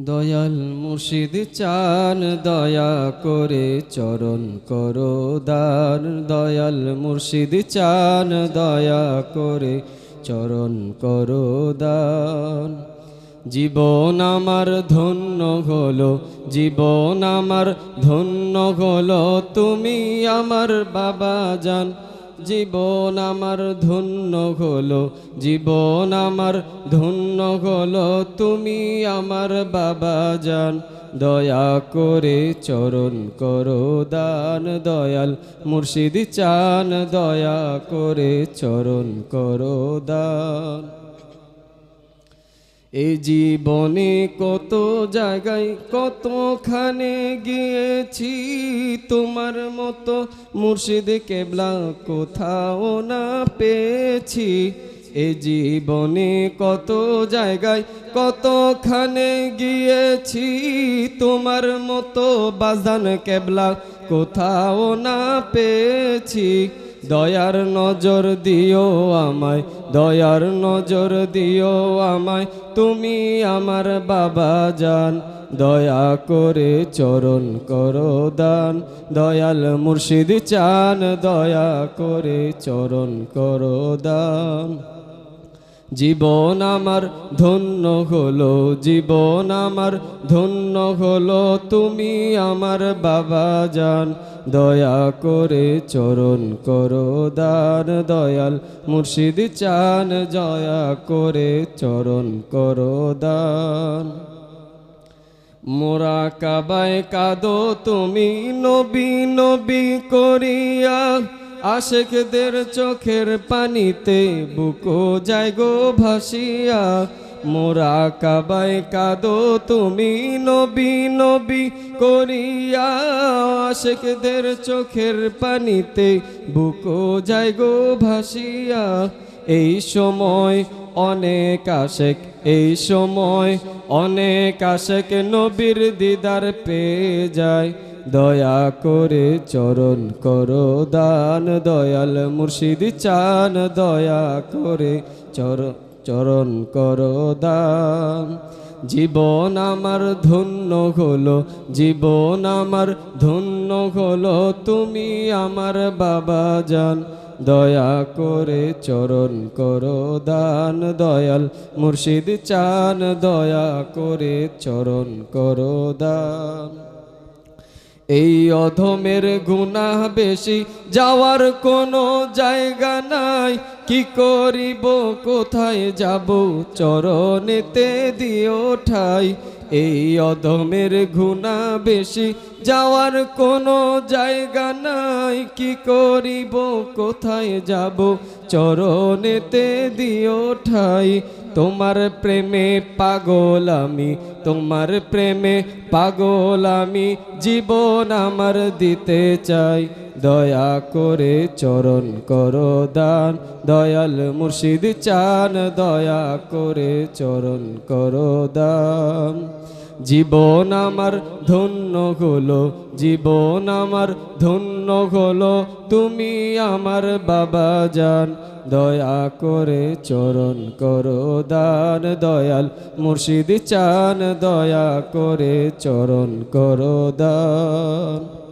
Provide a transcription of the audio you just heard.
দয়াল মুর্শিদ চান দয়া করে চরণ করো দান। দয়াল মুর্শিদ চান দয়া করে চরণ করো দান। জীবন আমার ধন্য হলো, জীবন আমার ধন্য হলো, তুমি আমার বাবা জান। জীবন আমার ধন্য হলো, জীবন আমার ধন্য হলো, তুমি আমার বাবা জান। দয়া করে চরণ করো দান। দয়াল মুর্শিদ চান দয়া করে চরণ করো দান। এই জীবনে কত জায়গায় কতখানে গিয়েছি, তোমার মতো মুর্শিদ কেবলা কোথাও না পেয়েছি। এই জীবনে কত জায়গায় কতখানে গিয়েছি, তোমার মতো বাজান কেবলা কোথাও না পেয়েছি। দয়ার নজর দিও আমায়, দয়ার নজর দিও আমায়, তুমি আমার বাবা জান। দয়া করে চরণ করো দান। দয়াল মুর্শিদ চান দয়া করে চরণ করো দান। জীবন আমার ধন্য হলো, জীবন আমার ধন্য হলো, তুমি আমার বাবা জান। দয়া করে চরণ করো দান। দয়াল মুর্শিদ চান দয়া করে চরণ করো দান। মোরা কাবায় কাঁদো তুমি নবী নবী করিয়া, আশেকদের চোখের পানিতে বুকো যায় গো ভাসিয়া। মোরা কাবায় কাঁদো তুমি নবী নবী করিয়া, আশেকদের চোখের পানিতে বুকো যায় গো ভাসিয়া। এই সময় অনেক আশেক, এই সময় অনেক আশেক নবীর দিদার পেয়ে যায়। দয়া করে চরণ করো দান। দয়াল মুর্শিদ চান দয়া করে চরণ করো দান। জীবন আমার ধন্য হলো, জীবন আমার ধন্য হলো, তুমি আমার বাবা জান। দয়া করে চরণ করো দান। দয়াল মুর্শিদ চান দয়া করে চরণ করো দান। এই অধমের গুনাহ বেশি, যাওয়ার কোনো জায়গা নাই। কি করিব কোথায় যাব, চরণেতে দিও ঠাই। এই অধমের গুনাহ বেশি, যাওয়ার কোনো জায়গা নাই। কি করিব কোথায় যাব, চরণেতে দিও ঠাই। তোমার প্রেমে পাগল আমি, তোমার প্রেমে পাগল আমি, জীবন আমার দিতে চাই। দয়া করে চরণ করো দান। দয়াল মুর্শিদ চান দয়া করে চরণ করো দান। জীবন আমার ধন্য হলো, জীবন আমার ধন্য হলো, তুমি আমার বাবা জান। দয়া করে চরণ করো দান। দয়াল মুর্শিদ চান দয়া করে চরণ করো দান।